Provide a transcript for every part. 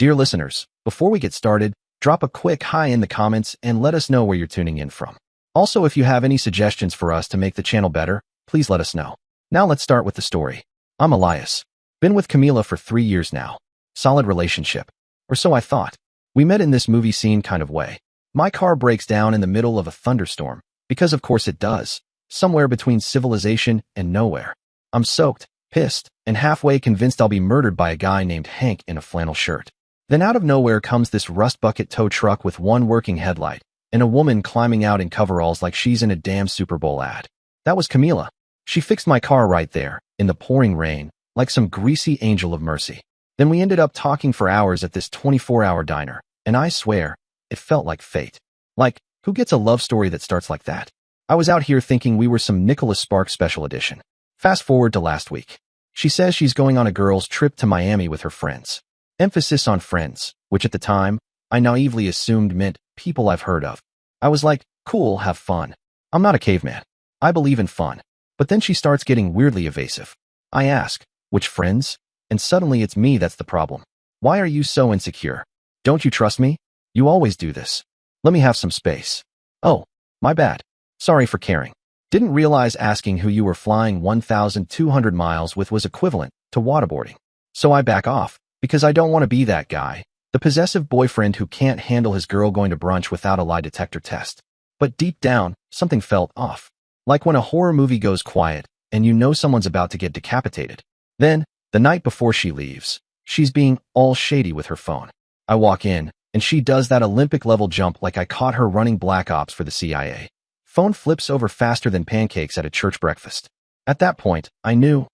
Dear listeners, before we get started, drop a quick hi in the comments and let us know where you're tuning in from. Also, if you have any suggestions for us to make the channel better, please let us know. Now let's start with the story. I'm Elias. Been with Camila for 3 years now. Solid relationship. Or so I thought. We met in this movie scene kind of way. My car breaks down in the middle of a thunderstorm, because of course it does, somewhere between civilization and nowhere. I'm soaked, pissed, and halfway convinced I'll be murdered by a guy named Hank in a flannel shirt. Then out of nowhere comes this rust bucket tow truck with one working headlight, and a woman climbing out in coveralls like she's in a damn Super Bowl ad. That was Camila. She fixed my car right there, in the pouring rain, like some greasy angel of mercy. Then we ended up talking for hours at this 24-hour diner, and I swear, it felt like fate. Like, who gets a love story that starts like that? I was out here thinking we were some Nicholas Sparks special edition. Fast forward to last week. She says she's going on a girls' trip to Miami with her friends. Emphasis on friends, which at the time, I naively assumed meant people I've heard of. I was like, cool, have fun. I'm not a caveman. I believe in fun. But then she starts getting weirdly evasive. I ask, which friends? And suddenly it's me that's the problem. Why are you so insecure? Don't you trust me? You always do this. Let me have some space. Oh, my bad. Sorry for caring. Didn't realize asking who you were flying 1,200 miles with was equivalent to waterboarding. So I back off, because I don't want to be that guy, the possessive boyfriend who can't handle his girl going to brunch without a lie detector test. But deep down, something felt off. Like when a horror movie goes quiet, and you know someone's about to get decapitated. Then, the night before she leaves, she's being all shady with her phone. I walk in, and she does that Olympic-level jump like I caught her running Black Ops for the CIA. Phone flips over faster than pancakes at a church breakfast. At that point, I knew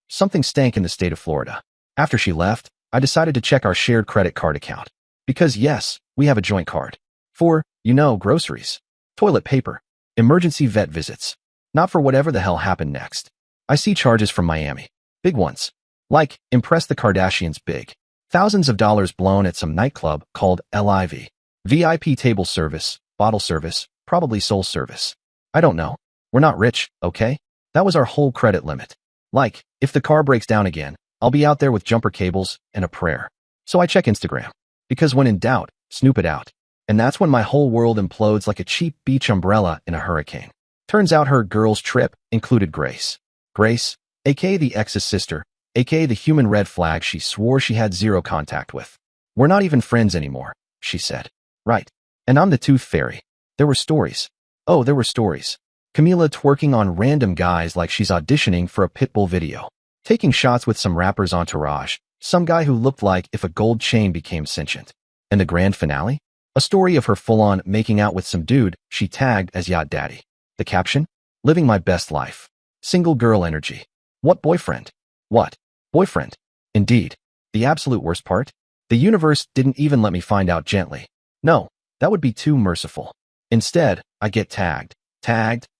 something stank in the state of Florida. After she left, I decided to check our shared credit card account. Because yes, we have a joint card. For, groceries, toilet paper, emergency vet visits. Not for whatever the hell happened next. I see charges from Miami. Big ones. Like, impress the Kardashians big. Thousands of dollars blown at some nightclub called LIV. VIP table service, bottle service, probably soul service. I don't know. We're not rich, okay? That was our whole credit limit. Like, if the car breaks down again, I'll be out there with jumper cables and a prayer. So I check Instagram. Because when in doubt, snoop it out. And that's when my whole world implodes like a cheap beach umbrella in a hurricane. Turns out her girls' trip included Grace. Grace, aka the ex's sister, aka the human red flag she swore she had zero contact with. We're not even friends anymore, she said. Right. And I'm the tooth fairy. There were stories. Oh, there were stories. Camila twerking on random guys like she's auditioning for a Pitbull video. Taking shots with some rapper's entourage, some guy who looked like if a gold chain became sentient. And the grand finale? A story of her full-on making out with some dude she tagged as Yacht Daddy. The caption? Living my best life. Single girl energy. What boyfriend? What? Boyfriend. Indeed. The absolute worst part? The universe didn't even let me find out gently. No, that would be too merciful. Instead, I get tagged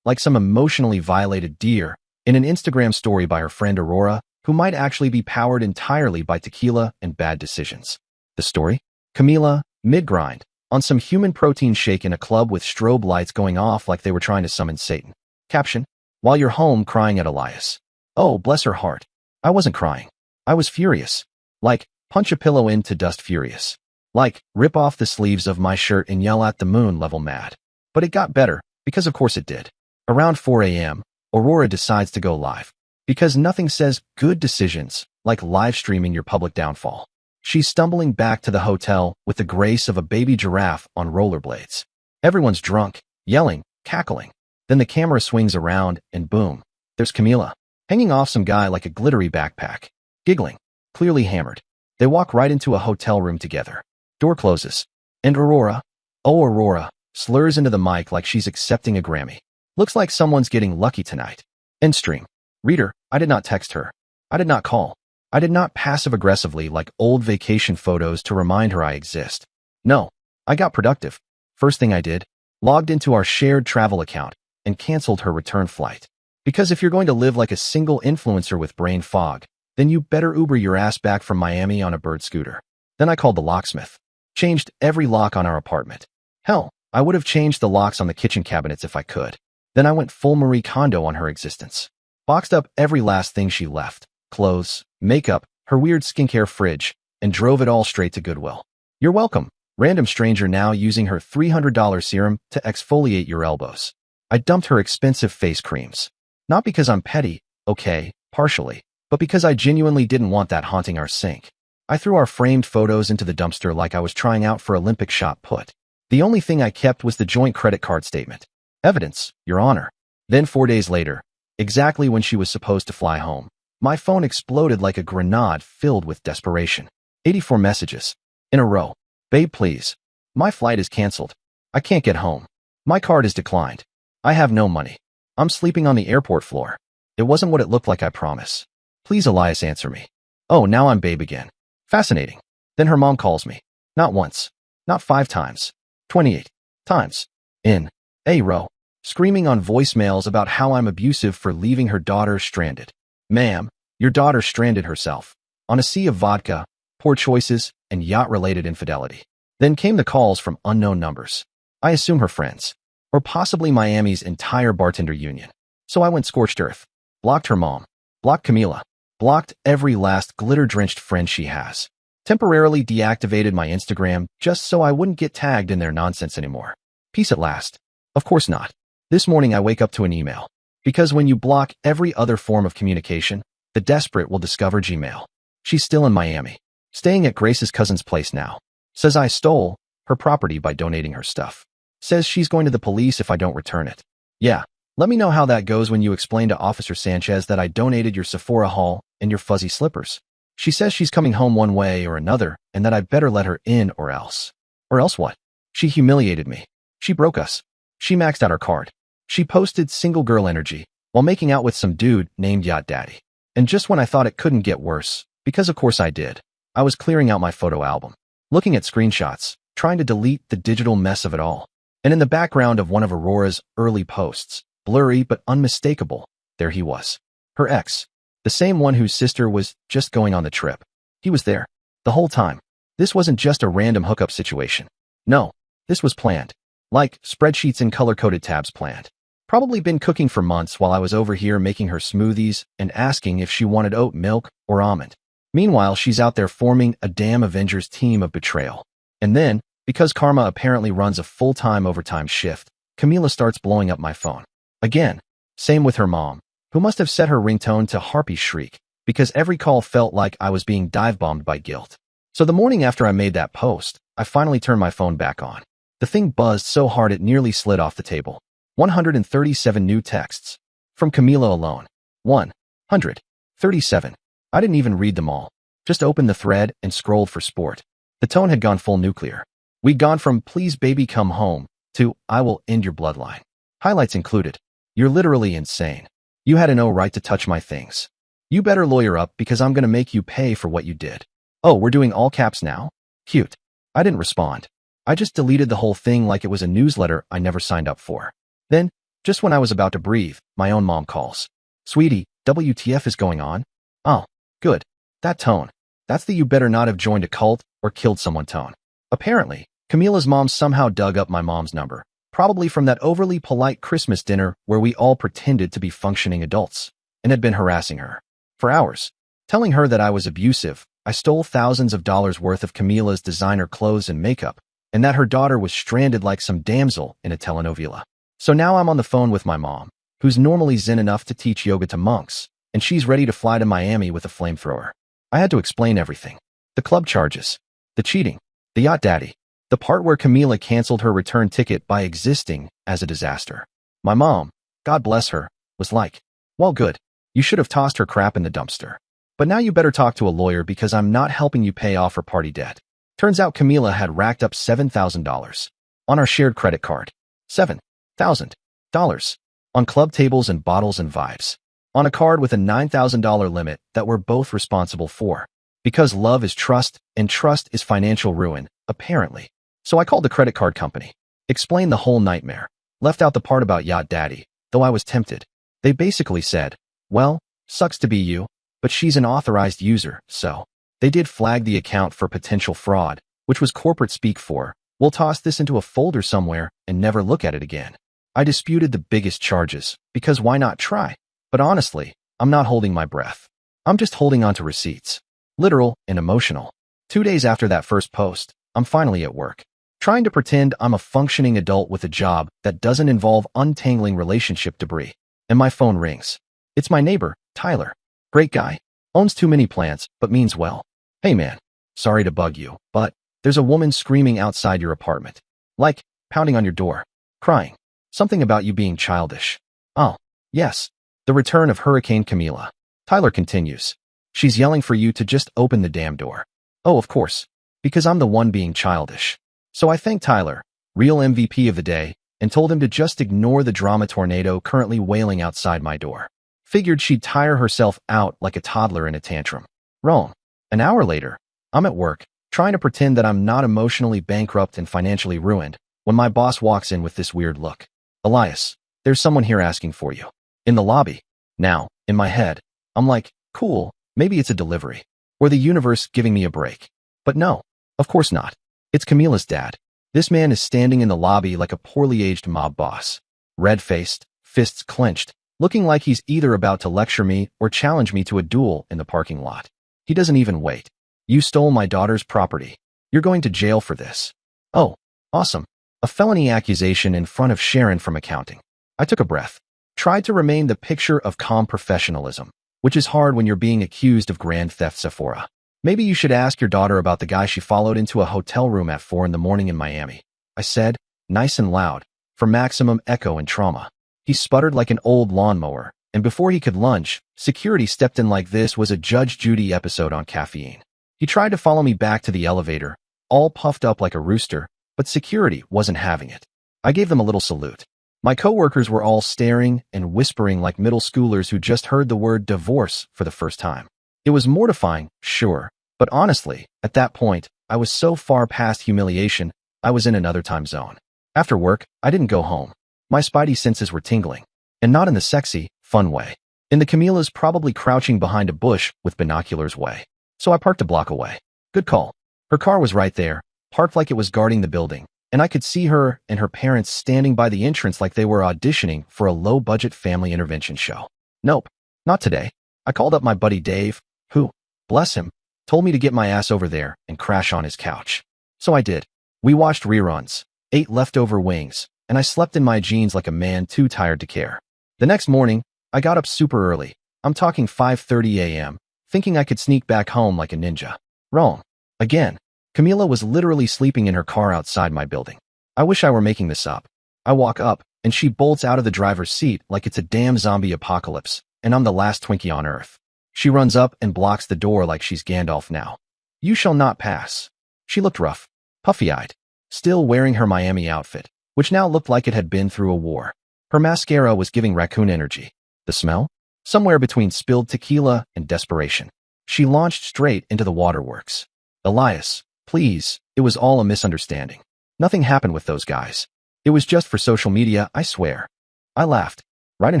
like some emotionally violated deer in an Instagram story by her friend Aurora, who might actually be powered entirely by tequila and bad decisions. The story? Camila, mid-grind, on some human protein shake in a club with strobe lights going off like they were trying to summon Satan. Caption? While you're home crying at Elias. Oh, bless her heart. I wasn't crying. I was furious. Like, punch a pillow into dust furious. Like, rip off the sleeves of my shirt and yell at the moon level mad. But it got better, because of course it did. Around 4 a.m., Aurora decides to go live. Because nothing says good decisions like live streaming your public downfall. She's stumbling back to the hotel with the grace of a baby giraffe on rollerblades. Everyone's drunk, yelling, cackling. Then the camera swings around and boom, there's Camila, hanging off some guy like a glittery backpack. Giggling, clearly hammered. They walk right into a hotel room together. Door closes. And Aurora, oh Aurora, slurs into the mic like she's accepting a Grammy. Looks like someone's getting lucky tonight. End stream. Reader, I did not text her. I did not call. I did not passive-aggressively like old vacation photos to remind her I exist. No, I got productive. First thing I did, logged into our shared travel account and canceled her return flight. Because if you're going to live like a single influencer with brain fog, then you better Uber your ass back from Miami on a bird scooter. Then I called the locksmith. Changed every lock on our apartment. Hell, I would have changed the locks on the kitchen cabinets if I could. Then I went full Marie Kondo on her existence. Boxed up every last thing she left. Clothes, makeup, her weird skincare fridge, and drove it all straight to Goodwill. You're welcome. Random stranger now using her $300 serum to exfoliate your elbows. I dumped her expensive face creams. Not because I'm petty, okay, partially, but because I genuinely didn't want that haunting our sink. I threw our framed photos into the dumpster like I was trying out for Olympic shot put. The only thing I kept was the joint credit card statement. Evidence, Your Honor. Then 4 days later, exactly when she was supposed to fly home, my phone exploded like a grenade filled with desperation. 84 messages. In a row. Babe, please. My flight is canceled. I can't get home. My card is declined. I have no money. I'm sleeping on the airport floor. It wasn't what it looked like, I promise. Please, Elias, answer me. Oh, now I'm babe again. Fascinating. Then her mom calls me. Not once. Not 5 times. 28 times. In a row. Screaming on voicemails about how I'm abusive for leaving her daughter stranded. Ma'am, your daughter stranded herself. On a sea of vodka, poor choices, and yacht-related infidelity. Then came the calls from unknown numbers. I assume her friends. Or possibly Miami's entire bartender union. So I went scorched earth. Blocked her mom. Blocked Camila. Blocked every last glitter-drenched friend she has. Temporarily deactivated my Instagram just so I wouldn't get tagged in their nonsense anymore. Peace at last. Of course not. This morning I wake up to an email. Because when you block every other form of communication, the desperate will discover Gmail. She's still in Miami. Staying at Grace's cousin's place now. Says I stole her property by donating her stuff. Says she's going to the police if I don't return it. Yeah, let me know how that goes when you explain to Officer Sanchez that I donated your Sephora haul and your fuzzy slippers. She says she's coming home one way or another and that I better let her in or else. Or else what? She humiliated me. She broke us. She maxed out our card. She posted single girl energy while making out with some dude named Yacht Daddy. And just when I thought it couldn't get worse, because of course I did, I was clearing out my photo album, looking at screenshots, trying to delete the digital mess of it all. And in the background of one of Aurora's early posts, blurry but unmistakable, there he was. Her ex. The same one whose sister was just going on the trip. He was there. The whole time. This wasn't just a random hookup situation. No, this was planned. Like spreadsheets and color-coded tabs planned. Probably been cooking for months while I was over here making her smoothies and asking if she wanted oat milk or almond. Meanwhile, she's out there forming a damn Avengers team of betrayal. And then, because Karma apparently runs a full-time overtime shift, Camila starts blowing up my phone. Again, same with her mom, who must have set her ringtone to Harpy Shriek, because every call felt like I was being dive-bombed by guilt. So the morning after I made that post, I finally turned my phone back on. The thing buzzed so hard it nearly slid off the table. 137 new texts. From Camila alone. 137. I didn't even read them all. Just opened the thread and scrolled for sport. The tone had gone full nuclear. We'd gone from "please baby come home" to "I will end your bloodline." Highlights included. You're literally insane. You had no right to touch my things. You better lawyer up because I'm gonna make you pay for what you did. Oh, we're doing all caps now? Cute. I didn't respond. I just deleted the whole thing like it was a newsletter I never signed up for. Then, just when I was about to breathe, my own mom calls. Sweetie, WTF is going on? Oh, good. That tone. That's the you better not have joined a cult or killed someone tone. Apparently, Camila's mom somehow dug up my mom's number, probably from that overly polite Christmas dinner where we all pretended to be functioning adults, and had been harassing her. For hours. Telling her that I was abusive, I stole thousands of dollars worth of Camila's designer clothes and makeup, and that her daughter was stranded like some damsel in a telenovela. So now I'm on the phone with my mom, who's normally zen enough to teach yoga to monks, and she's ready to fly to Miami with a flamethrower. I had to explain everything. The club charges. The cheating. The yacht daddy. The part where Camila canceled her return ticket by existing as a disaster. My mom, God bless her, was like, well, good. You should have tossed her crap in the dumpster. But now you better talk to a lawyer because I'm not helping you pay off her party debt. Turns out Camila had racked up $7,000 on our shared credit card. $7,000 on club tables and bottles and vibes. On a card with a $9,000 limit that we're both responsible for. Because love is trust and trust is financial ruin, apparently. So I called the credit card company. Explained the whole nightmare. Left out the part about Yacht Daddy, though I was tempted. They basically said, well, sucks to be you, but she's an authorized user, so. They did flag the account for potential fraud, which was corporate speak for, we'll toss this into a folder somewhere and never look at it again. I disputed the biggest charges, because why not try? But honestly, I'm not holding my breath. I'm just holding on to receipts. Literal and emotional. 2 days after that first post, I'm finally at work, trying to pretend I'm a functioning adult with a job that doesn't involve untangling relationship debris. And my phone rings. It's my neighbor, Tyler. Great guy. Owns too many plants, but means well. Hey man, sorry to bug you, but there's a woman screaming outside your apartment. Like, pounding on your door. Crying. Something about you being childish. Oh, yes. The return of Hurricane Camila. Tyler continues. She's yelling for you to just open the damn door. Oh, of course. Because I'm the one being childish. So I thanked Tyler, real MVP of the day, and told him to just ignore the drama tornado currently wailing outside my door. Figured she'd tire herself out like a toddler in a tantrum. Wrong. An hour later, I'm at work, trying to pretend that I'm not emotionally bankrupt and financially ruined, when my boss walks in with this weird look. Elias, there's someone here asking for you. In the lobby. Now, in my head, I'm like, cool, maybe it's a delivery. Or the universe giving me a break. But no, of course not. It's Camila's dad. This man is standing in the lobby like a poorly aged mob boss. Red-faced, fists clenched, looking like he's either about to lecture me or challenge me to a duel in the parking lot. He doesn't even wait. You stole my daughter's property. You're going to jail for this. Oh, awesome. A felony accusation in front of Sharon from accounting. I took a breath. Tried to remain the picture of calm professionalism, which is hard when you're being accused of grand theft Sephora. Maybe you should ask your daughter about the guy she followed into a hotel room at 4 in the morning in Miami. I said, nice and loud, for maximum echo and trauma. He sputtered like an old lawnmower, and before he could lunge, security stepped in like this was a Judge Judy episode on caffeine. He tried to follow me back to the elevator, all puffed up like a rooster, but security wasn't having it. I gave them a little salute. My coworkers were all staring and whispering like middle schoolers who just heard the word divorce for the first time. It was mortifying, sure, but honestly, at that point, I was so far past humiliation, I was in another time zone. After work, I didn't go home. My spidey senses were tingling. And not in the sexy, fun way. In the Camila's probably crouching behind a bush with binoculars way. So I parked a block away. Good call. Her car was right there, parked like it was guarding the building, and I could see her and her parents standing by the entrance like they were auditioning for a low-budget family intervention show. Nope, not today. I called up my buddy Dave, who, bless him, told me to get my ass over there and crash on his couch. So I did. We watched reruns, ate leftover wings, and I slept in my jeans like a man too tired to care. The next morning, I got up super early. I'm talking 5:30 a.m., thinking I could sneak back home like a ninja. Wrong. Again. Camila was literally sleeping in her car outside my building. I wish I were making this up. I walk up, and she bolts out of the driver's seat like it's a damn zombie apocalypse, and I'm the last Twinkie on Earth. She runs up and blocks the door like she's Gandalf now. You shall not pass. She looked rough, puffy-eyed, still wearing her Miami outfit, which now looked like it had been through a war. Her mascara was giving raccoon energy. The smell? Somewhere between spilled tequila and desperation. She launched straight into the waterworks. Elias, please, it was all a misunderstanding. Nothing happened with those guys. It was just for social media, I swear. I laughed, right in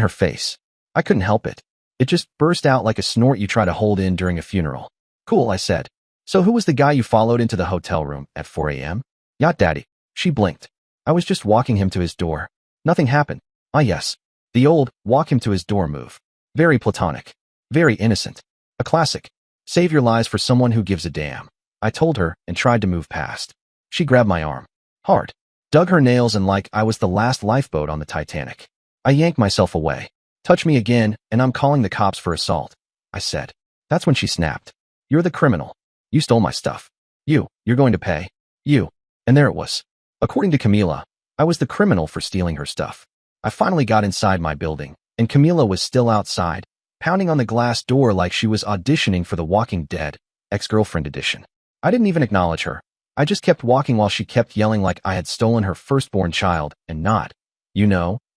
her face. I couldn't help it. It just burst out like a snort you try to hold in during a funeral. Cool, I said. So who was the guy you followed into the hotel room at 4 a.m.? Yacht Daddy. She blinked. I was just walking him to his door. Nothing happened. Ah yes. The old, walk him to his door move. Very platonic. Very innocent. A classic. Save your lies for someone who gives a damn. I told her and tried to move past. She grabbed my arm. Hard. Dug her nails and like I was the last lifeboat on the Titanic. I yanked myself away. Touch me again, and I'm calling the cops for assault, I said. That's when she snapped. You're the criminal. You stole my stuff. You're going to pay. You. And there it was. According to Camila, I was the criminal for stealing her stuff. I finally got inside my building, and Camila was still outside, pounding on the glass door like she was auditioning for The Walking Dead, ex-girlfriend edition. I didn't even acknowledge her. I just kept walking while she kept yelling like I had stolen her firstborn child and not,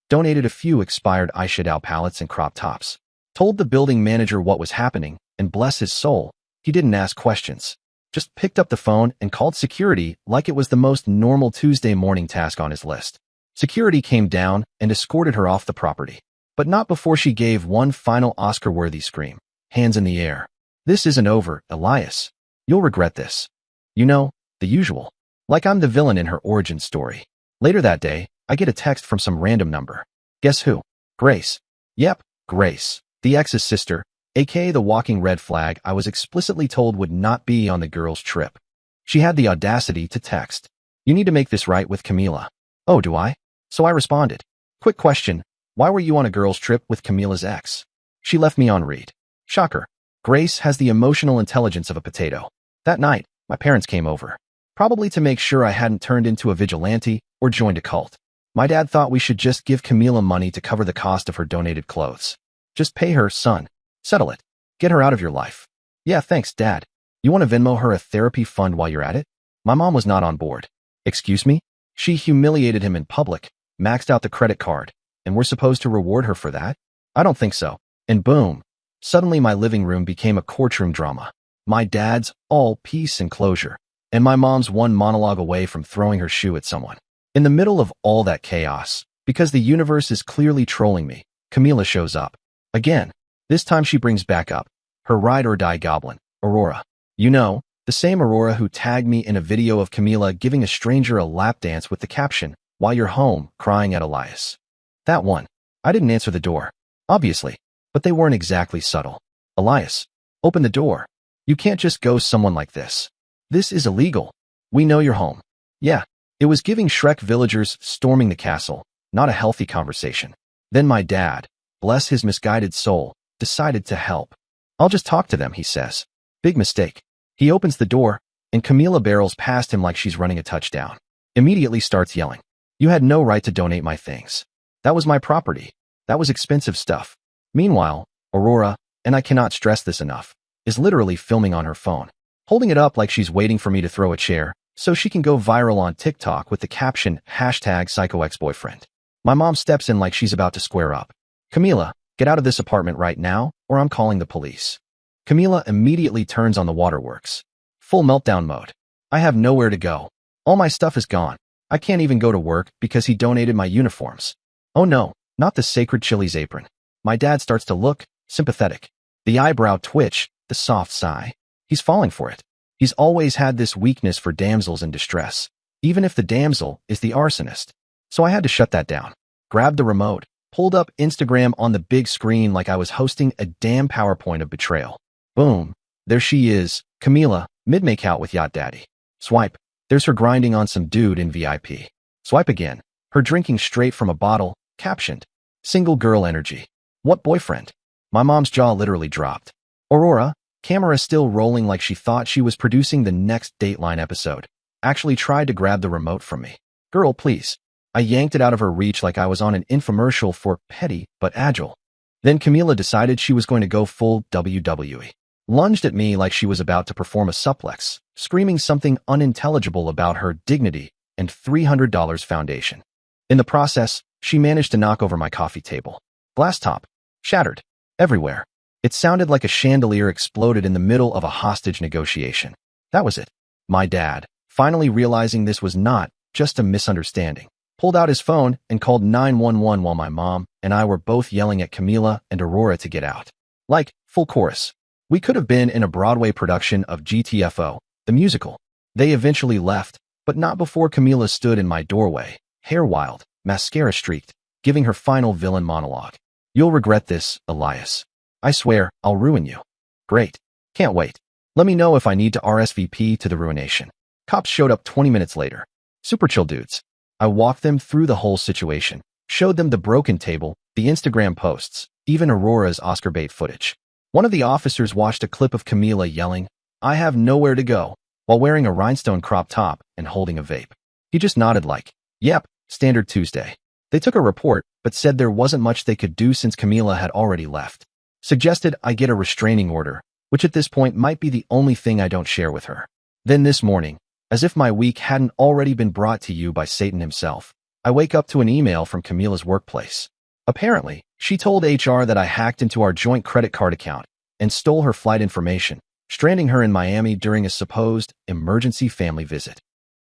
donated a few expired eyeshadow palettes and crop tops. Told the building manager what was happening, and bless his soul, he didn't ask questions. Just picked up the phone and called security like it was the most normal Tuesday morning task on his list. Security came down and escorted her off the property. But not before she gave one final Oscar-worthy scream. Hands in the air. This isn't over, Elias. You'll regret this. The usual. Like I'm the villain in her origin story. Later that day, I get a text from some random number. Guess who? Grace. Yep, Grace. The ex's sister, aka the walking red flag I was explicitly told would not be on the girls' trip. She had the audacity to text, "You need to make this right with Camila." "Oh, do I?" So I responded, "Quick question, why were you on a girls' trip with Camila's ex?" She left me on read. Shocker. Grace has the emotional intelligence of a potato. That night, my parents came over. Probably to make sure I hadn't turned into a vigilante or joined a cult. My dad thought we should just give Camila money to cover the cost of her donated clothes. "Just pay her, son. Settle it. Get her out of your life." "Yeah, thanks, Dad. You want to Venmo her a therapy fund while you're at it?" My mom was not on board. "Excuse me?" She humiliated him in public, maxed out the credit card, and we're supposed to reward her for that? "I don't think so." And boom. Suddenly my living room became a courtroom drama. My dad's all peace and closure, and my mom's one monologue away from throwing her shoe at someone. In the middle of all that chaos, because the universe is clearly trolling me, Camila shows up. Again. This time she brings back up her ride-or-die goblin, Aurora. You know, the same Aurora who tagged me in a video of Camila giving a stranger a lap dance with the caption, "While you're home, crying at Elias." That one. I didn't answer the door, obviously, but they weren't exactly subtle. "Elias, open the door. You can't just ghost someone like this. This is illegal. We know you're home." Yeah, it was giving Shrek villagers storming the castle, not a healthy conversation. Then my dad, bless his misguided soul, decided to help. "I'll just talk to them," he says. Big mistake. He opens the door, and Camila barrels past him like she's running a touchdown. Immediately starts yelling, "You had no right to donate my things. That was my property. That was expensive stuff." Meanwhile, Aurora, and I cannot stress this enough, is literally filming on her phone, holding it up like she's waiting for me to throw a chair so she can go viral on TikTok with the caption #PsychoExBoyfriend. My mom steps in like she's about to square up. "Camila, get out of this apartment right now, or I'm calling the police." Camila immediately turns on the waterworks. Full meltdown mode. "I have nowhere to go. All my stuff is gone. I can't even go to work because he donated my uniforms." "Oh no, not the sacred Chili's apron." My dad starts to look sympathetic. The eyebrow twitch, the soft sigh. He's falling for it. He's always had this weakness for damsels in distress, even if the damsel is the arsonist. So I had to shut that down. Grabbed the remote, pulled up Instagram on the big screen like I was hosting a damn PowerPoint of betrayal. Boom. There she is, Camila, mid-make-out with Yacht Daddy. Swipe. There's her grinding on some dude in VIP. Swipe again. Her drinking straight from a bottle, captioned, "Single girl energy." What boyfriend? My mom's jaw literally dropped. Aurora, camera still rolling like she thought she was producing the next Dateline episode, actually tried to grab the remote from me. "Girl, please." I yanked it out of her reach like I was on an infomercial for petty but agile. Then Camila decided she was going to go full WWE. Lunged at me like she was about to perform a suplex, screaming something unintelligible about her dignity and $300 foundation. In the process, she managed to knock over my coffee table. Glass top. Shattered. Everywhere. It sounded like a chandelier exploded in the middle of a hostage negotiation. That was it. My dad, finally realizing this was not just a misunderstanding, pulled out his phone and called 911 while my mom and I were both yelling at Camila and Aurora to get out. Like, full chorus. We could have been in a Broadway production of GTFO, the musical. They eventually left, but not before Camila stood in my doorway, hair wild, mascara streaked, giving her final villain monologue. "You'll regret this, Elias. I swear, I'll ruin you." Great. Can't wait. Let me know if I need to RSVP to the ruination. Cops showed up 20 minutes later. Super chill dudes. I walked them through the whole situation, showed them the broken table, the Instagram posts, even Aurora's Oscar bait footage. One of the officers watched a clip of Camila yelling, "I have nowhere to go," while wearing a rhinestone crop top and holding a vape. He just nodded like, "Yep, standard Tuesday." They took a report, but said there wasn't much they could do since Camila had already left. Suggested I get a restraining order, which at this point might be the only thing I don't share with her. Then this morning, as if my week hadn't already been brought to you by Satan himself, I wake up to an email from Camila's workplace. Apparently, she told HR that I hacked into our joint credit card account and stole her flight information, stranding her in Miami during a supposed emergency family visit.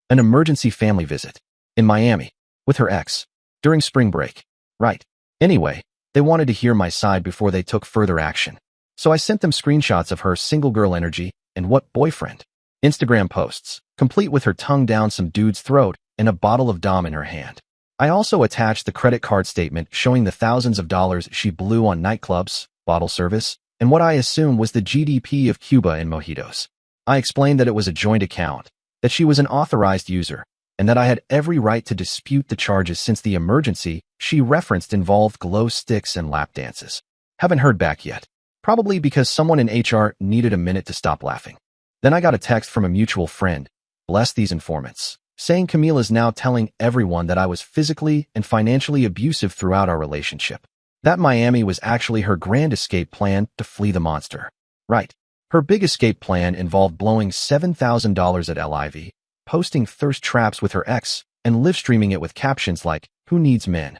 An emergency family visit. In Miami. With her ex. During spring break. Right. Anyway, they wanted to hear my side before they took further action. So I sent them screenshots of her single girl energy and what boyfriend. Instagram posts, complete with her tongue down some dude's throat and a bottle of Dom in her hand. I also attached the credit card statement showing the thousands of dollars she blew on nightclubs, bottle service, and what I assume was the GDP of Cuba and mojitos. I explained that it was a joint account. that she was an authorized user, and that I had every right to dispute the charges since the emergency she referenced involved glow sticks and lap dances. Haven't heard back yet. Probably because someone in HR needed a minute to stop laughing. Then I got a text from a mutual friend, bless these informants, saying Camila's now telling everyone that I was physically and financially abusive throughout our relationship. That Miami was actually her grand escape plan to flee the monster. Right. Her big escape plan involved blowing $7,000 at LIV, posting thirst traps with her ex, and live streaming it with captions like, "Who needs men?"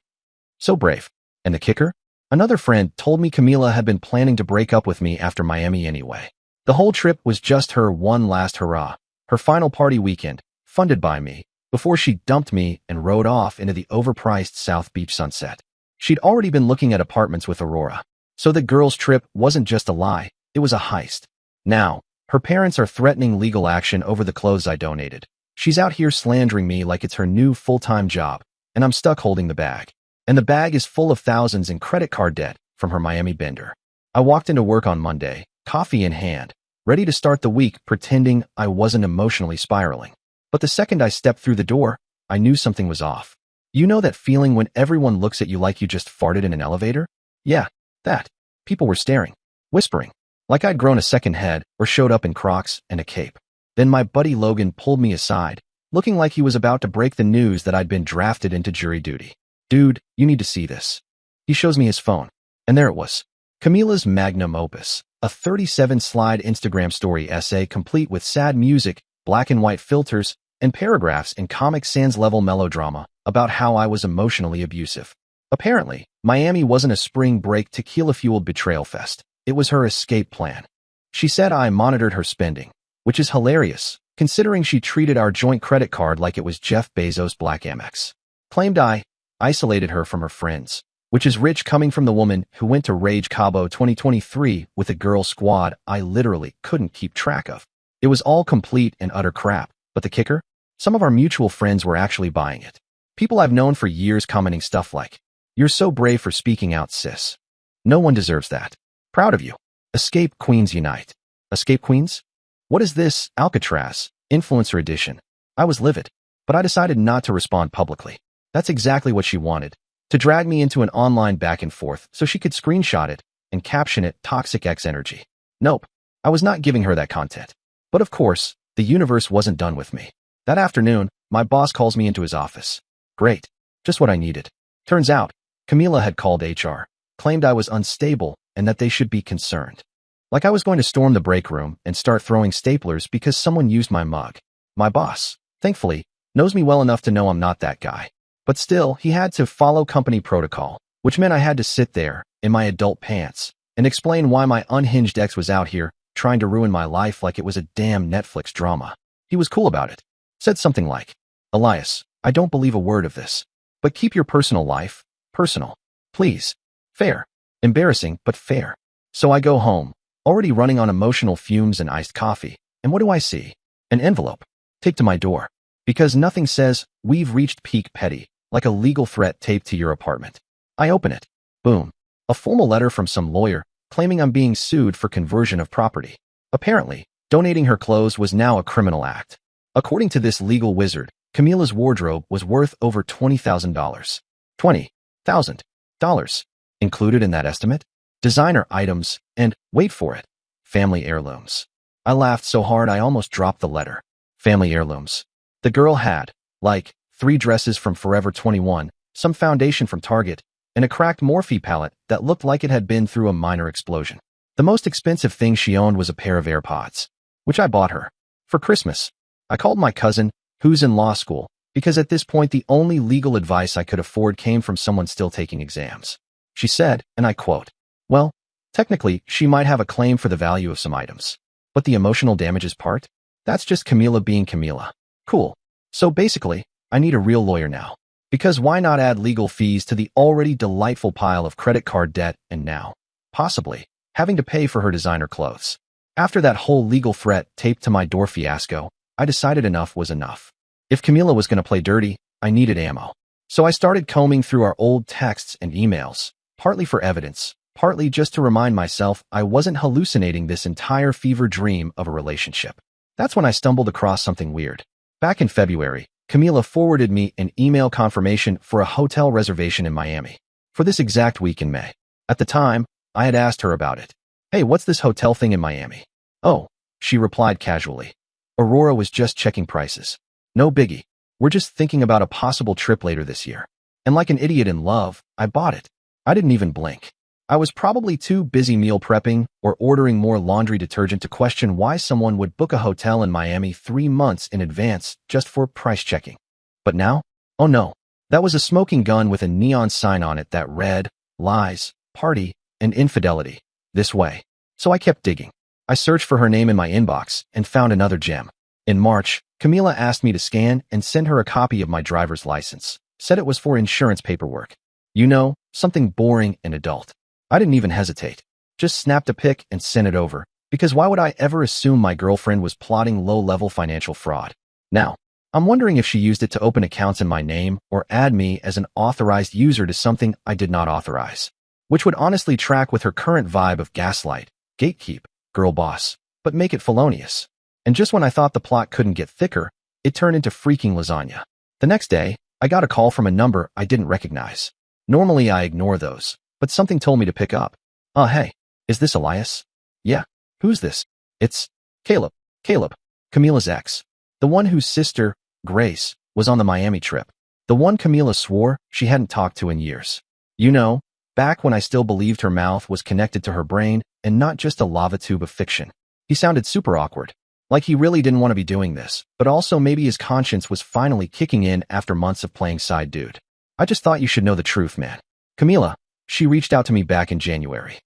So brave. And the kicker? Another friend told me Camila had been planning to break up with me after Miami anyway. The whole trip was just her one last hurrah, her final party weekend, funded by me, before she dumped me and rode off into the overpriced South Beach sunset. She'd already been looking at apartments with Aurora. So the girls' trip wasn't just a lie, it was a heist. Now, her parents are threatening legal action over the clothes I donated. She's out here slandering me like it's her new full-time job, and I'm stuck holding the bag. And the bag is full of thousands in credit card debt from her Miami bender. I walked into work on Monday, coffee in hand, ready to start the week pretending I wasn't emotionally spiraling. But the second I stepped through the door, I knew something was off. You know that feeling when everyone looks at you like you just farted in an elevator? Yeah, that. People were staring, whispering, like I'd grown a second head or showed up in Crocs and a cape. Then my buddy Logan pulled me aside, looking like he was about to break the news that I'd been drafted into jury duty. "Dude, you need to see this." He shows me his phone, and there it was. Camila's magnum opus, a 37-slide Instagram story essay complete with sad music, black and white filters, and paragraphs in Comic Sans-level melodrama about how I was emotionally abusive. Apparently, Miami wasn't a spring break tequila-fueled betrayal fest. It was her escape plan. She said I monitored her spending, which is hilarious, considering she treated our joint credit card like it was Jeff Bezos' Black Amex. Claimed I isolated her from her friends, which is rich coming from the woman who went to Rage Cabo 2023 with a girl squad I literally couldn't keep track of. It was all complete and utter crap, but the kicker? Some of our mutual friends were actually buying it. People I've known for years commenting stuff like, "You're so brave for speaking out, sis. No one deserves that. Proud of you. Escape Queens Unite." Escape Queens? What is this, Alcatraz, Influencer Edition? I was livid, but I decided not to respond publicly. That's exactly what she wanted, to drag me into an online back and forth so she could screenshot it and caption it Toxic X Energy. Nope, I was not giving her that content. But of course, the universe wasn't done with me. That afternoon, my boss calls me into his office. Great, just what I needed. Turns out, Camila had called HR, claimed I was unstable and that they should be concerned. Like I was going to storm the break room and start throwing staplers because someone used my mug. My boss, thankfully, knows me well enough to know I'm not that guy. But still, he had to follow company protocol, which meant I had to sit there, in my adult pants, and explain why my unhinged ex was out here, trying to ruin my life like it was a damn Netflix drama. He was cool about it. Said something like, "Elias, I don't believe a word of this. But keep your personal life, personal. Please. Fair. Embarrassing, but fair." So I go home, already running on emotional fumes and iced coffee, and what do I see? An envelope, taped to my door. Because nothing says, "We've reached peak petty," like a legal threat taped to your apartment. I open it. Boom. A formal letter from some lawyer, claiming I'm being sued for conversion of property. Apparently, donating her clothes was now a criminal act. According to this legal wizard, Camila's wardrobe was worth over $20,000. $20,000. Included in that estimate? Designer items and, wait for it, family heirlooms. I laughed so hard I almost dropped the letter. Family heirlooms. The girl had, like, 3 dresses from Forever 21, some foundation from Target, and a cracked Morphe palette that looked like it had been through a minor explosion. The most expensive thing she owned was a pair of AirPods, which I bought her for Christmas. I called my cousin, who's in law school, because at this point the only legal advice I could afford came from someone still taking exams. She said, and I quote, "Well, technically, she might have a claim for the value of some items. But the emotional damages part? That's just Camila being Camila. Cool. So basically, I need a real lawyer now. Because why not add legal fees to the already delightful pile of credit card debt and now, possibly, having to pay for her designer clothes? After that whole legal threat taped to my door fiasco, I decided enough was enough. If Camila was going to play dirty, I needed ammo. So I started combing through our old texts and emails, partly for evidence, partly just to remind myself I wasn't hallucinating this entire fever dream of a relationship. That's when I stumbled across something weird. Back in February, Camila forwarded me an email confirmation for a hotel reservation in Miami for this exact week in May. At the time, I had asked her about it. Hey, what's this hotel thing in Miami? Oh, she replied casually. Aurora was just checking prices. No biggie. We're just thinking about a possible trip later this year. And like an idiot in love, I bought it. I didn't even blink. I was probably too busy meal prepping or ordering more laundry detergent to question why someone would book a hotel in Miami 3 months in advance just for price checking. But now? Oh no. That was a smoking gun with a neon sign on it that read, lies, party, and infidelity. This way. So I kept digging. I searched for her name in my inbox and found another gem. In March, Camila asked me to scan and send her a copy of my driver's license. Said it was for insurance paperwork. You know, something boring and adult. I didn't even hesitate. Just snapped a pic and sent it over, because why would I ever assume my girlfriend was plotting low-level financial fraud? Now, I'm wondering if she used it to open accounts in my name or add me as an authorized user to something I did not authorize, which would honestly track with her current vibe of gaslight, gatekeep, girl boss, but make it felonious. And just when I thought the plot couldn't get thicker, it turned into freaking lasagna. The next day, I got a call from a number I didn't recognize. Normally I ignore those, but something told me to pick up. Hey, is this Elias? Yeah. Who's this? It's Caleb. Caleb, Camila's ex. The one whose sister, Grace, was on the Miami trip. The one Camila swore she hadn't talked to in years. You know, back when I still believed her mouth was connected to her brain and not just a lava tube of fiction. He sounded super awkward. Like he really didn't want to be doing this, but also maybe his conscience was finally kicking in after months of playing side dude. I just thought you should know the truth, man. Camila, she reached out to me back in January.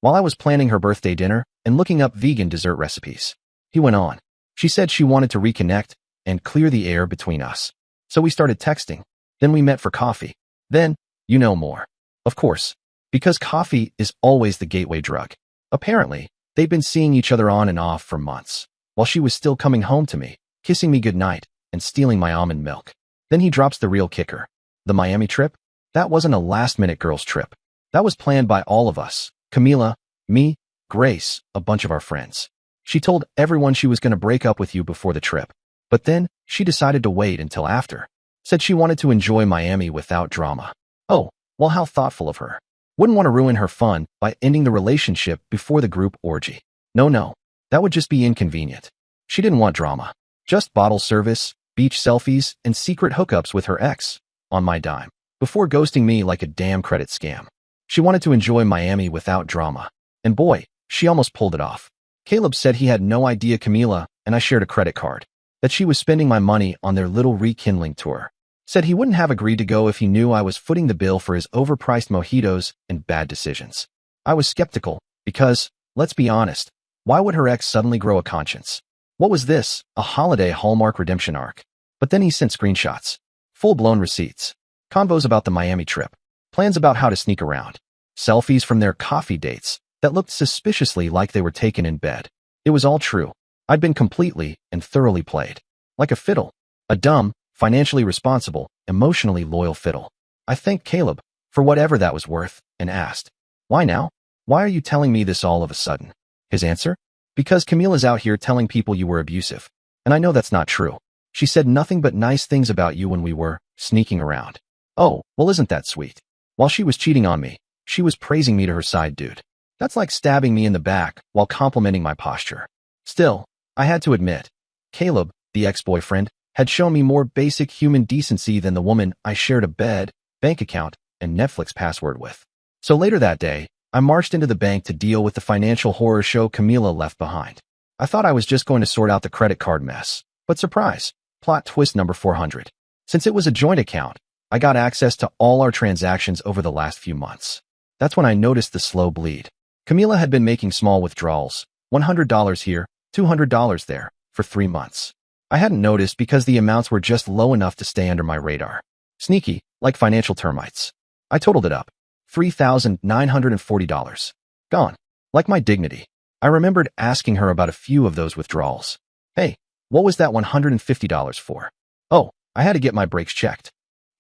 While I was planning her birthday dinner and looking up vegan dessert recipes. He went on. She said she wanted to reconnect and clear the air between us. So we started texting. Then we met for coffee. Then, you know more. Of course, because coffee is always the gateway drug. Apparently, they'd been seeing each other on and off for months, while she was still coming home to me, kissing me goodnight, and stealing my almond milk. Then he drops the real kicker. The Miami trip? That wasn't a last-minute girls' trip. That was planned by all of us. Camila, me, Grace, a bunch of our friends. She told everyone she was going to break up with you before the trip. But then, she decided to wait until after. Said she wanted to enjoy Miami without drama. Oh, well, how thoughtful of her. Wouldn't want to ruin her fun by ending the relationship before the group orgy. No, that would just be inconvenient. She didn't want drama. Just bottle service, beach selfies, and secret hookups with her ex, on my dime, before ghosting me like a damn credit scam. She wanted to enjoy Miami without drama. And boy, she almost pulled it off. Caleb said he had no idea Camila and I shared a credit card, that she was spending my money on their little rekindling tour. Said he wouldn't have agreed to go if he knew I was footing the bill for his overpriced mojitos and bad decisions. I was skeptical because, let's be honest, why would her ex suddenly grow a conscience? What was this, a holiday Hallmark redemption arc? But then he sent screenshots, full-blown receipts, convos about the Miami trip, plans about how to sneak around, selfies from their coffee dates that looked suspiciously like they were taken in bed. It was all true. I'd been completely and thoroughly played. Like a fiddle. A dumb, financially responsible, emotionally loyal fiddle. I thanked Caleb for whatever that was worth and asked, why now? Why are you telling me this all of a sudden? His answer? Because Camila's out here telling people you were abusive. And I know that's not true. She said nothing but nice things about you when we were sneaking around. Oh, well, isn't that sweet? While she was cheating on me, she was praising me to her side dude. That's like stabbing me in the back while complimenting my posture. Still, I had to admit, Caleb, the ex-boyfriend, had shown me more basic human decency than the woman I shared a bed, bank account, and Netflix password with. So later that day, I marched into the bank to deal with the financial horror show Camila left behind. I thought I was just going to sort out the credit card mess. But surprise, plot twist number 400. Since it was a joint account, I got access to all our transactions over the last few months. That's when I noticed the slow bleed. Camila had been making small withdrawals, $100 here, $200 there, for 3 months. I hadn't noticed because the amounts were just low enough to stay under my radar. Sneaky, like financial termites. I totaled it up. $3,940. Gone. Like my dignity. I remembered asking her about a few of those withdrawals. Hey, what was that $150 for? Oh, I had to get my brakes checked.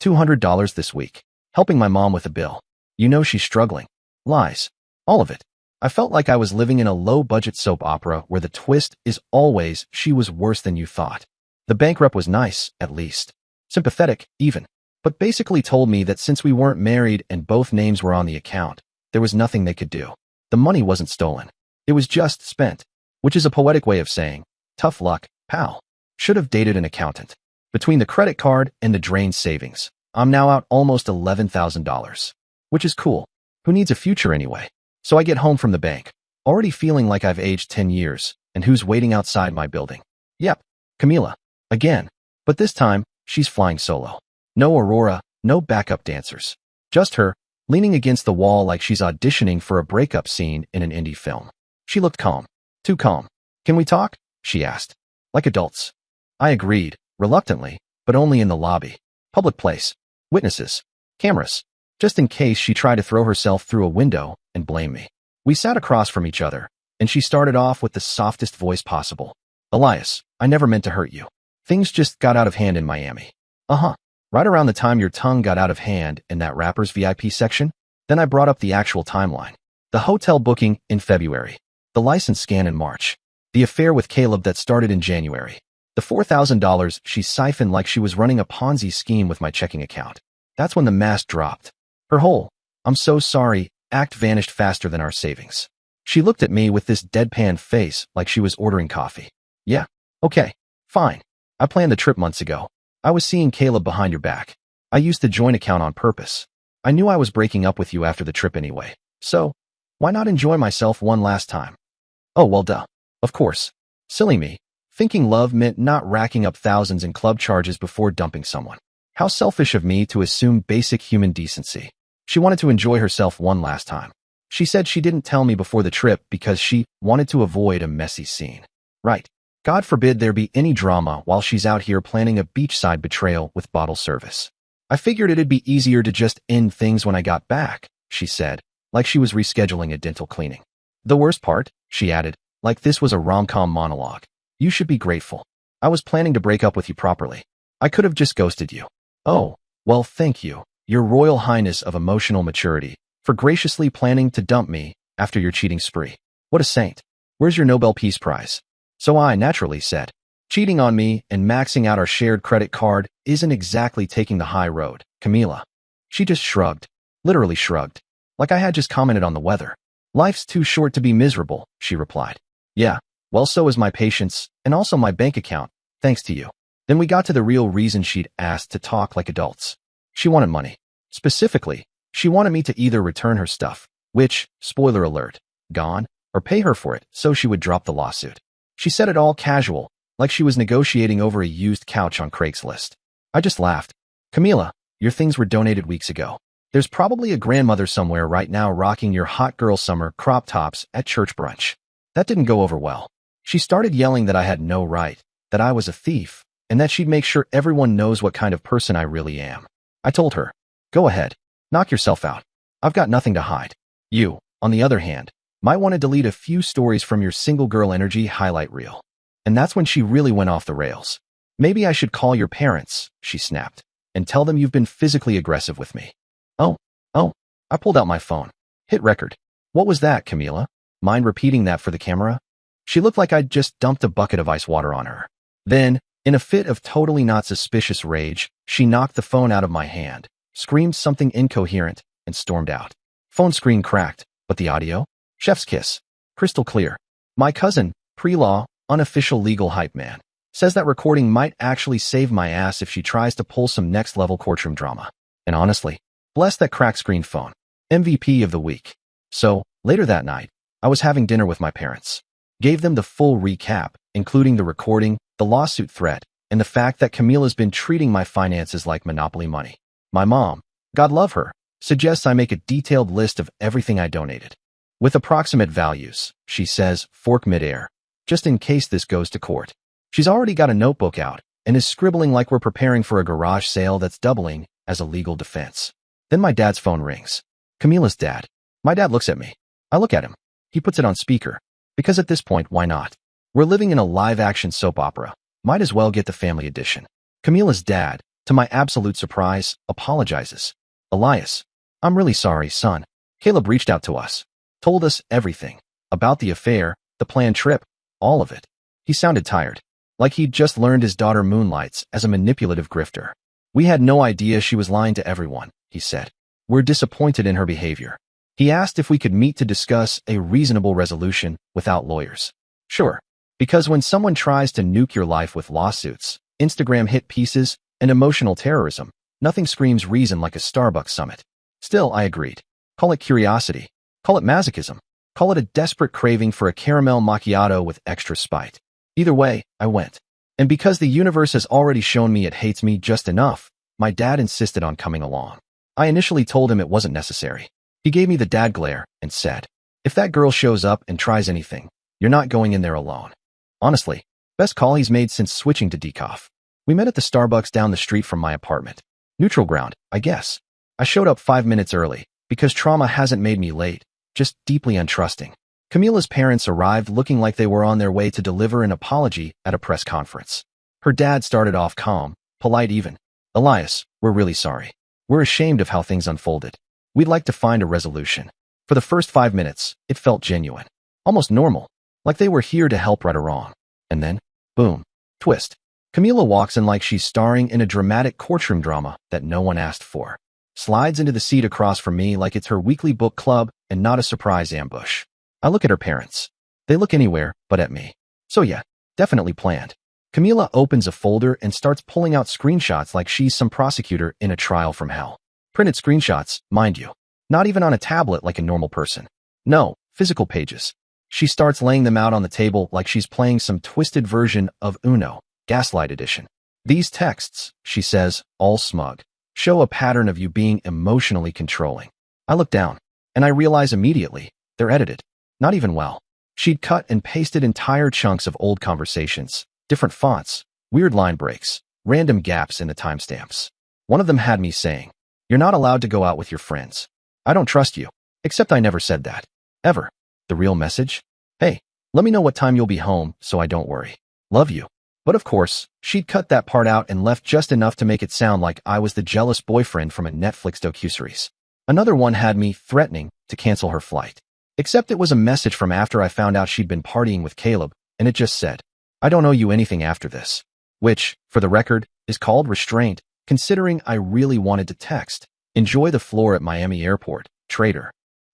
$200 this week. Helping my mom with a bill. You know she's struggling. Lies. All of it. I felt like I was living in a low-budget soap opera where the twist is always she was worse than you thought. The bank rep was nice, at least. Sympathetic, even. But basically told me that since we weren't married and both names were on the account, there was nothing they could do. The money wasn't stolen. It was just spent. Which is a poetic way of saying, tough luck, pal. Should have dated an accountant. Between the credit card and the drained savings, I'm now out almost $11,000. Which is cool. Who needs a future anyway? So I get home from the bank, already feeling like I've aged 10 years, and who's waiting outside my building? Yep, Camila. Again. But this time, she's flying solo. No Aurora, no backup dancers. Just her, leaning against the wall like she's auditioning for a breakup scene in an indie film. She looked calm. Too calm. Can we talk? She asked. Like adults. I agreed, reluctantly, but only in the lobby. Public place. Witnesses. Cameras. Just in case she tried to throw herself through a window and blame me. We sat across from each other, and she started off with the softest voice possible. Elias, I never meant to hurt you. Things just got out of hand in Miami. Uh-huh. Right around the time your tongue got out of hand in that rapper's VIP section, then I brought up the actual timeline. The hotel booking in February. The license scan in March. The affair with Caleb that started in January. The $4,000 she siphoned like she was running a Ponzi scheme with my checking account. That's when the mask dropped. Her whole, I'm so sorry, act vanished faster than our savings. She looked at me with this deadpan face like she was ordering coffee. Yeah, okay, fine. I planned the trip months ago. I was seeing Caleb behind your back. I used the joint account on purpose. I knew I was breaking up with you after the trip anyway. So, why not enjoy myself one last time? Oh, well, duh. Of course. Silly me. Thinking love meant not racking up thousands in club charges before dumping someone. How selfish of me to assume basic human decency. She wanted to enjoy herself one last time. She said she didn't tell me before the trip because she wanted to avoid a messy scene. Right. God forbid there be any drama while she's out here planning a beachside betrayal with bottle service. I figured it'd be easier to just end things when I got back, she said, like she was rescheduling a dental cleaning. The worst part, she added, like this was a rom-com monologue. You should be grateful. I was planning to break up with you properly. I could have just ghosted you. Oh, well, thank you, Your Royal Highness of emotional maturity, for graciously planning to dump me after your cheating spree. What a saint. Where's your Nobel Peace Prize? So I naturally said, cheating on me and maxing out our shared credit card isn't exactly taking the high road, Camila. She just shrugged, literally shrugged, like I had just commented on the weather. Life's too short to be miserable, she replied. Yeah, well, so is my patience, and also my bank account, thanks to you. Then we got to the real reason she'd asked to talk like adults. She wanted money. Specifically, she wanted me to either return her stuff, which, spoiler alert, gone, or pay her for it so she would drop the lawsuit. She said it all casual, like she was negotiating over a used couch on Craigslist. I just laughed. Camila, your things were donated weeks ago. There's probably a grandmother somewhere right now rocking your hot girl summer crop tops at church brunch. That didn't go over well. She started yelling that I had no right, that I was a thief, and that she'd make sure everyone knows what kind of person I really am. I told her, go ahead, knock yourself out. I've got nothing to hide. You, on the other hand, might want to delete a few stories from your single girl energy highlight reel. And that's when she really went off the rails. Maybe I should call your parents, she snapped, and tell them you've been physically aggressive with me. Oh, I pulled out my phone. Hit record. What was that, Camila? Mind repeating that for the camera? She looked like I'd just dumped a bucket of ice water on her. Then, in a fit of totally not suspicious rage, she knocked the phone out of my hand, screamed something incoherent, and stormed out. Phone screen cracked, but the audio? Chef's kiss. Crystal clear. My cousin, pre-law, unofficial legal hype man, says that recording might actually save my ass if she tries to pull some next-level courtroom drama. And honestly, bless that crack screen phone. MVP of the week. So, later that night, I was having dinner with my parents. Gave them the full recap, including the recording, the lawsuit threat, and the fact that Camila's been treating my finances like monopoly money. My mom, God love her, suggests I make a detailed list of everything I donated. With approximate values, she says, fork midair, just in case this goes to court. She's already got a notebook out and is scribbling like we're preparing for a garage sale that's doubling as a legal defense. Then my dad's phone rings. Camila's dad. My dad looks at me. I look at him. He puts it on speaker. Because at this point, why not? We're living in a live-action soap opera. Might as well get the family edition. Camila's dad, to my absolute surprise, apologizes. Elias, I'm really sorry, son. Caleb reached out to us. Told us everything. About the affair, the planned trip, all of it. He sounded tired. like he'd just learned his daughter moonlights as a manipulative grifter. We had no idea she was lying to everyone, he said. We're disappointed in her behavior. He asked if we could meet to discuss a reasonable resolution without lawyers. Sure, because when someone tries to nuke your life with lawsuits, Instagram hit pieces, and emotional terrorism, nothing screams reason like a Starbucks summit. Still, I agreed. Call it curiosity. Call it masochism. Call it a desperate craving for a caramel macchiato with extra spite. Either way, I went. And because the universe has already shown me it hates me just enough, my dad insisted on coming along. I initially told him it wasn't necessary. He gave me the dad glare and said, if that girl shows up and tries anything, you're not going in there alone. Honestly, best call he's made since switching to decaf. We met at the Starbucks down the street from my apartment. Neutral ground, I guess. I showed up 5 minutes early, because trauma hasn't made me late, just deeply untrusting. Camila's parents arrived looking like they were on their way to deliver an apology at a press conference. Her dad started off calm, polite even. Elias, we're really sorry. We're ashamed of how things unfolded. We'd like to find a resolution. For the first 5 minutes, it felt genuine. Almost normal. Like they were here to help right a wrong. And then, boom, twist. Camila walks in like she's starring in a dramatic courtroom drama that no one asked for. Slides into the seat across from me like it's her weekly book club and not a surprise ambush. I look at her parents. They look anywhere but at me. So yeah, definitely planned. Camila opens a folder and starts pulling out screenshots like she's some prosecutor in a trial from hell. Printed screenshots, mind you. Not even on a tablet like a normal person. No, physical pages. She starts laying them out on the table like she's playing some twisted version of Uno, Gaslight Edition. These texts, she says, all smug, show a pattern of you being emotionally controlling. I look down, and I realize immediately, they're edited. Not even well. She'd cut and pasted entire chunks of old conversations, different fonts, weird line breaks, random gaps in the timestamps. One of them had me saying, you're not allowed to go out with your friends. I don't trust you. Except I never said that. Ever. The real message? Hey, let me know what time you'll be home so I don't worry. Love you. But of course, she'd cut that part out and left just enough to make it sound like I was the jealous boyfriend from a Netflix docuseries. Another one had me threatening to cancel her flight. Except it was a message from after I found out she'd been partying with Caleb, and it just said, I don't owe you anything after this. Which, for the record, is called restraint, considering I really wanted to text. Enjoy the floor at Miami Airport, traitor.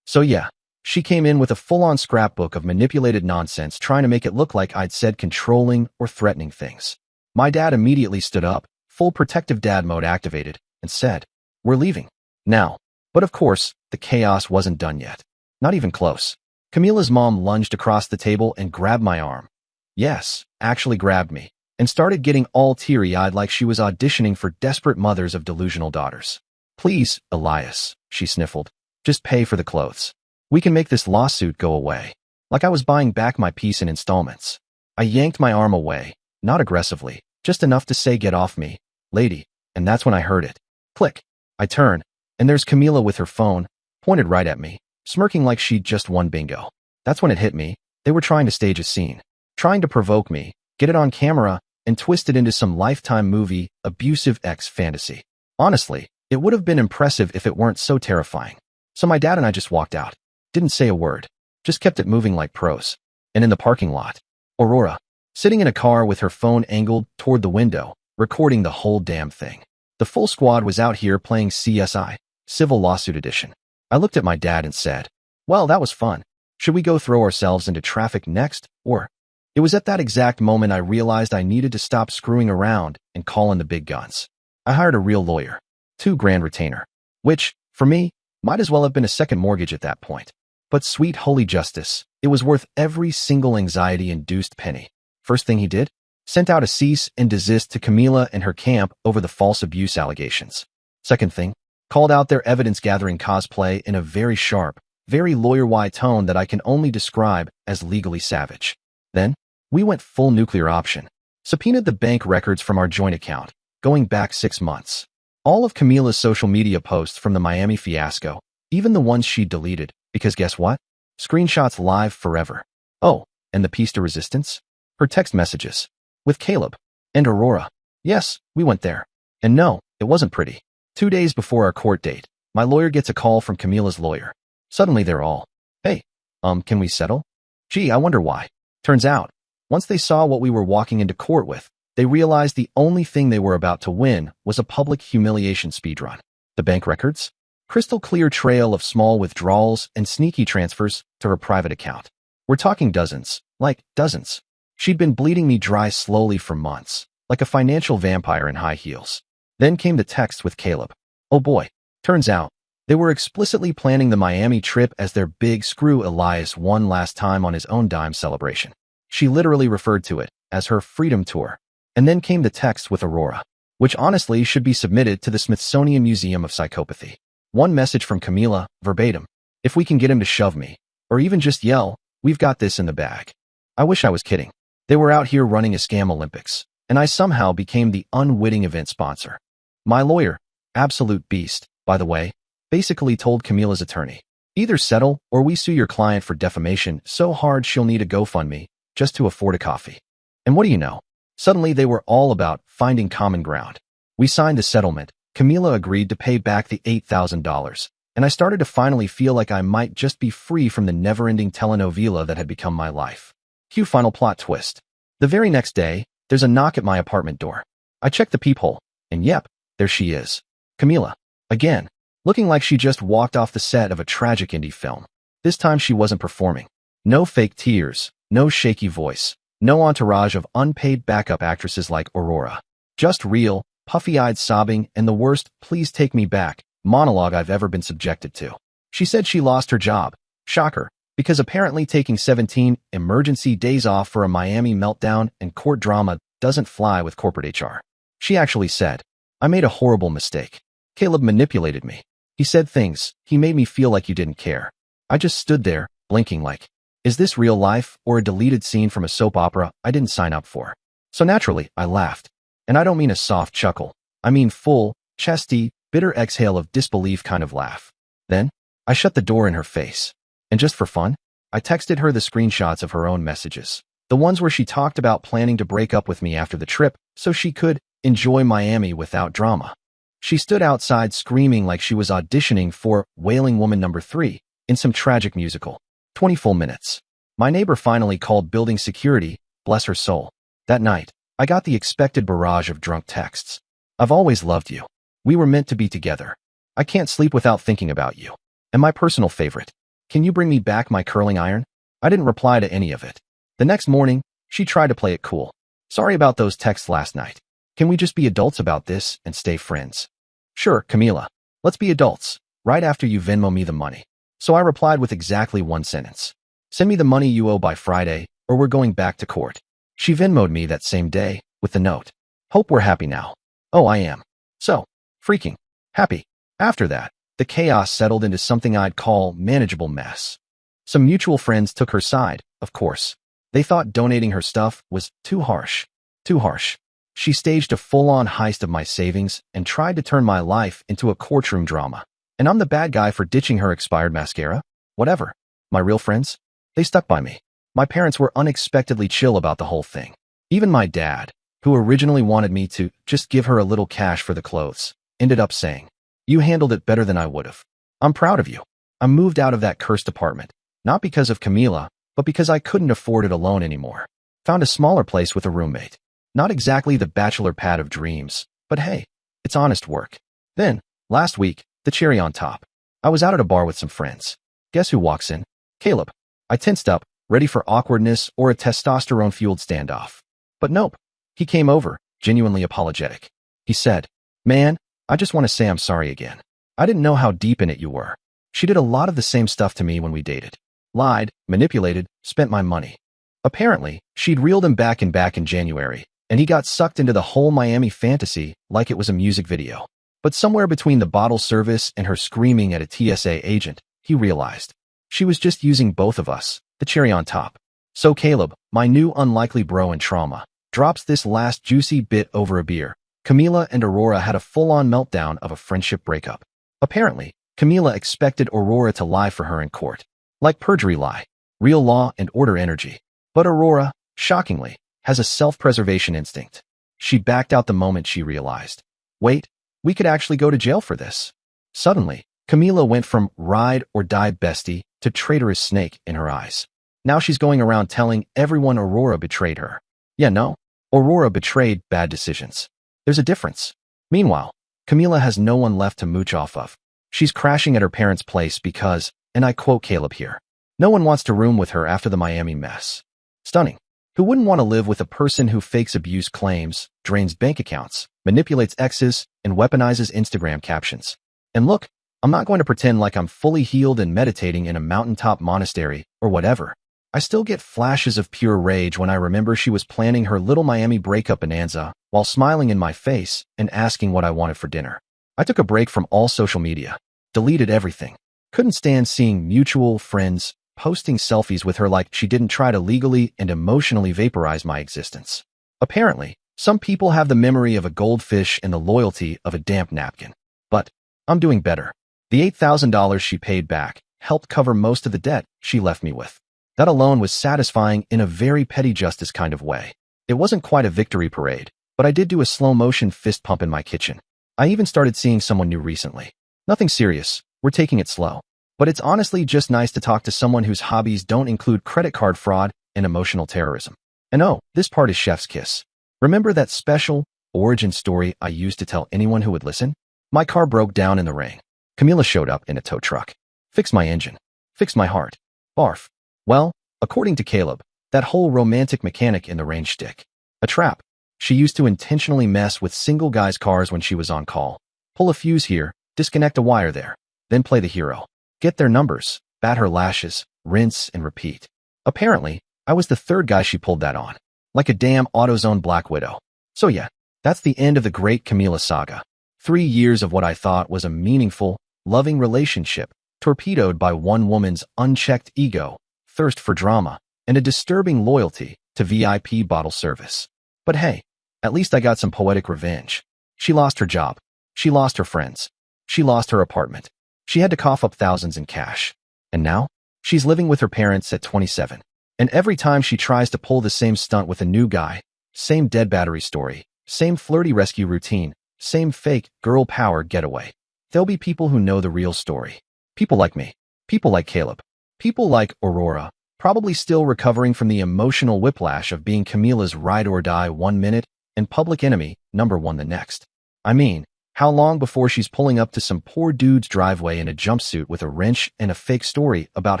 So yeah, she came in with a full-on scrapbook of manipulated nonsense trying to make it look like I'd said controlling or threatening things. My dad immediately stood up, full protective dad mode activated, and said, we're leaving. Now. But of course, the chaos wasn't done yet. Not even close. Camila's mom lunged across the table and grabbed my arm. Yes, actually grabbed me, and started getting all teary-eyed like she was auditioning for desperate mothers of delusional daughters. Please, Elias, she sniffled. Just pay for the clothes. We can make this lawsuit go away. Like I was buying back my piece in installments. I yanked my arm away, not aggressively, just enough to say get off me, lady, and that's when I heard it. Click. I turn, and there's Camila with her phone, pointed right at me, smirking like she'd just won bingo. That's when it hit me. They were trying to stage a scene. Trying to provoke me, get it on camera, and twist it into some Lifetime movie, abusive ex fantasy. Honestly, it would have been impressive if it weren't so terrifying. So my dad and I just walked out. Didn't say a word. Just kept it moving like pros. And in the parking lot, Aurora, sitting in a car with her phone angled toward the window, recording the whole damn thing. The full squad was out here playing CSI, Civil Lawsuit Edition. I looked at my dad and said, well, that was fun. Should we go throw ourselves into traffic next, or? It was at that exact moment I realized I needed to stop screwing around and call in the big guns. I hired a real lawyer. $2,000 retainer. Which, for me, might as well have been a second mortgage at that point. But sweet holy justice, it was worth every single anxiety-induced penny. First thing he did? Sent out a cease and desist to Camila and her camp over the false abuse allegations. Second thing? Called out their evidence-gathering cosplay in a very sharp, very lawyer-wide tone that I can only describe as legally savage. Then, we went full nuclear option. Subpoenaed the bank records from our joint account, going back 6 months. All of Camila's social media posts from the Miami fiasco, even the ones she deleted, because guess what? Screenshots live forever. Oh, and the piece de resistance? Her text messages. With Caleb. And Aurora. Yes, we went there. And no, it wasn't pretty. 2 days before our court date, my lawyer gets a call from Camila's lawyer. Suddenly they're all, hey, can we settle? Gee, I wonder why. Turns out, Once they saw what we were walking into court with, they realized the only thing they were about to win was a public humiliation speedrun. The bank records? Crystal clear trail of small withdrawals and sneaky transfers to her private account. We're talking dozens, like dozens. She'd been bleeding me dry slowly for months, like a financial vampire in high heels. Then came the text with Caleb. Oh boy, turns out, they were explicitly planning the Miami trip as their big screw Elias one last time on his own dime celebration. She literally referred to it as her freedom tour. And then came the text with Aurora, which honestly should be submitted to the Smithsonian Museum of Psychopathy. One message from Camila, verbatim. If we can get him to shove me, or even just yell, we've got this in the bag. I wish I was kidding. They were out here running a scam Olympics, and I somehow became the unwitting event sponsor. My lawyer, absolute beast, by the way, basically told Camila's attorney, either settle or we sue your client for defamation so hard she'll need a GoFundMe just to afford a coffee. And what do you know? Suddenly they were all about finding common ground. We signed the settlement. Camila agreed to pay back the $8,000, and I started to finally feel like I might just be free from the never-ending telenovela that had become my life. Cue final plot twist. The very next day, there's a knock at my apartment door. I check the peephole, and yep, there she is. Camila. Again. Looking like she just walked off the set of a tragic indie film. This time she wasn't performing. No fake tears, no shaky voice, no entourage of unpaid backup actresses like Aurora. Just real, puffy-eyed sobbing and the worst "please take me back" monologue I've ever been subjected to. She said she lost her job. Shocker, because apparently taking 17 emergency days off for a Miami meltdown and court drama doesn't fly with corporate HR. She actually said, I made a horrible mistake. Caleb manipulated me. He said things. He made me feel like you didn't care. I just stood there, blinking like, is this real life or a deleted scene from a soap opera I didn't sign up for? So naturally, I laughed. And I don't mean a soft chuckle. I mean full, chesty, bitter exhale of disbelief kind of laugh. Then, I shut the door in her face. And just for fun, I texted her the screenshots of her own messages. The ones where she talked about planning to break up with me after the trip so she could enjoy Miami without drama. She stood outside screaming like she was auditioning for Wailing Woman No. 3 in some tragic musical. 20 full minutes. My neighbor finally called building security, bless her soul. That night, I got the expected barrage of drunk texts. I've always loved you. We were meant to be together. I can't sleep without thinking about you. And my personal favorite. Can you bring me back my curling iron? I didn't reply to any of it. The next morning, she tried to play it cool. Sorry about those texts last night. Can we just be adults about this and stay friends? Sure, Camila. Let's be adults, right after you Venmo me the money. So I replied with exactly one sentence. Send me the money you owe by Friday, or we're going back to court. She Venmo'd me that same day, with the note. Hope we're happy now. Oh, I am. So, freaking happy. After that, the chaos settled into something I'd call manageable mess. Some mutual friends took her side, of course. They thought donating her stuff was too harsh. Too harsh. She staged a full-on heist of my savings and tried to turn my life into a courtroom drama. And I'm the bad guy for ditching her expired mascara? Whatever. My real friends? They stuck by me. My parents were unexpectedly chill about the whole thing. Even my dad, who originally wanted me to just give her a little cash for the clothes, ended up saying, you handled it better than I would have. I'm proud of you. I moved out of that cursed apartment, not because of Camila, but because I couldn't afford it alone anymore. Found a smaller place with a roommate. Not exactly the bachelor pad of dreams, but hey, it's honest work. Then, last week, the cherry on top. I was out at a bar with some friends. Guess who walks in? Caleb. I tensed up, ready for awkwardness or a testosterone-fueled standoff. But nope. He came over, genuinely apologetic. He said, man, I just want to say I'm sorry again. I didn't know how deep in it you were. She did a lot of the same stuff to me when we dated. Lied, manipulated, spent my money. Apparently, she'd reeled him back in January, and he got sucked into the whole Miami fantasy like it was a music video. But somewhere between the bottle service and her screaming at a TSA agent, he realized. She was just using both of us, the cherry on top. So Caleb, my new unlikely bro in trauma, drops this last juicy bit over a beer. Camila and Aurora had a full-on meltdown of a friendship breakup. Apparently, Camila expected Aurora to lie for her in court. Like perjury lie. Real law and order energy. But Aurora, shockingly, has a self-preservation instinct. She backed out the moment she realized. Wait, we could actually go to jail for this. Suddenly, Camila went from ride or die bestie to traitorous snake in her eyes. Now she's going around telling everyone Aurora betrayed her. Yeah, no. Aurora betrayed bad decisions. There's a difference. Meanwhile, Camila has no one left to mooch off of. She's crashing at her parents' place because, and I quote Caleb here, no one wants to room with her after the Miami mess. Stunning. Who wouldn't want to live with a person who fakes abuse claims, drains bank accounts, manipulates exes, and weaponizes Instagram captions? And look, I'm not going to pretend like I'm fully healed and meditating in a mountaintop monastery or whatever. I still get flashes of pure rage when I remember she was planning her little Miami breakup bonanza while smiling in my face and asking what I wanted for dinner. I took a break from all social media, deleted everything. Couldn't stand seeing mutual friends posting selfies with her like she didn't try to legally and emotionally vaporize my existence. Apparently, some people have the memory of a goldfish and the loyalty of a damp napkin. But I'm doing better. The $8,000 she paid back helped cover most of the debt she left me with. That alone was satisfying in a very petty justice kind of way. It wasn't quite a victory parade, but I did do a slow-motion fist pump in my kitchen. I even started seeing someone new recently. Nothing serious, we're taking it slow. But it's honestly just nice to talk to someone whose hobbies don't include credit card fraud and emotional terrorism. And oh, this part is chef's kiss. Remember that special origin story I used to tell anyone who would listen? My car broke down in the rain. Camila showed up in a tow truck. Fixed my engine. Fixed my heart. Barf. Well, according to Caleb, that whole romantic mechanic in the rain shtick. A trap. She used to intentionally mess with single guys' cars when she was on call. Pull a fuse here, disconnect a wire there, then play the hero. Get their numbers, bat her lashes, rinse and repeat. Apparently, I was the third guy she pulled that on. Like a damn AutoZone Black Widow. So yeah, that's the end of the great Camila saga. 3 years of what I thought was a meaningful, loving relationship, torpedoed by one woman's unchecked ego, thirst for drama, and a disturbing loyalty to VIP bottle service. But hey, at least I got some poetic revenge. She lost her job. She lost her friends. She lost her apartment. She had to cough up thousands in cash. And now, she's living with her parents at 27. And every time she tries to pull the same stunt with a new guy, same dead battery story, same flirty rescue routine, same fake girl power getaway, there'll be people who know the real story. People like me. People like Caleb. People like Aurora, probably still recovering from the emotional whiplash of being Camila's ride or die 1 minute and public enemy number 1 the next. I mean, how long before she's pulling up to some poor dude's driveway in a jumpsuit with a wrench and a fake story about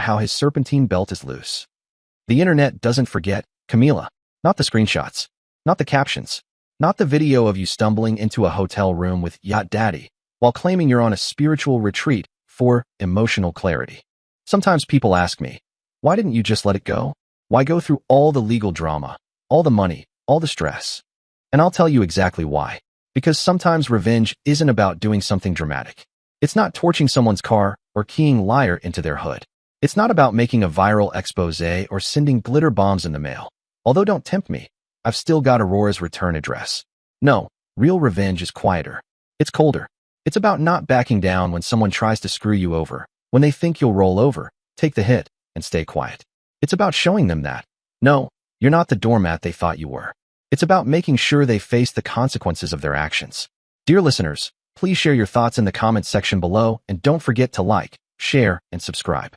how his serpentine belt is loose? The internet doesn't forget Camila. Not the screenshots. Not the captions. Not the video of you stumbling into a hotel room with Yacht Daddy while claiming you're on a spiritual retreat for emotional clarity. Sometimes people ask me, why didn't you just let it go? Why go through all the legal drama, all the money, all the stress? And I'll tell you exactly why. Because sometimes revenge isn't about doing something dramatic. It's not torching someone's car or keying liar into their hood. It's not about making a viral expose or sending glitter bombs in the mail. Although don't tempt me, I've still got Aurora's return address. No, real revenge is quieter. It's colder. It's about not backing down when someone tries to screw you over. When they think you'll roll over, take the hit, and stay quiet. It's about showing them that, no, you're not the doormat they thought you were. It's about making sure they face the consequences of their actions. Dear listeners, please share your thoughts in the comments section below and don't forget to like, share, and subscribe.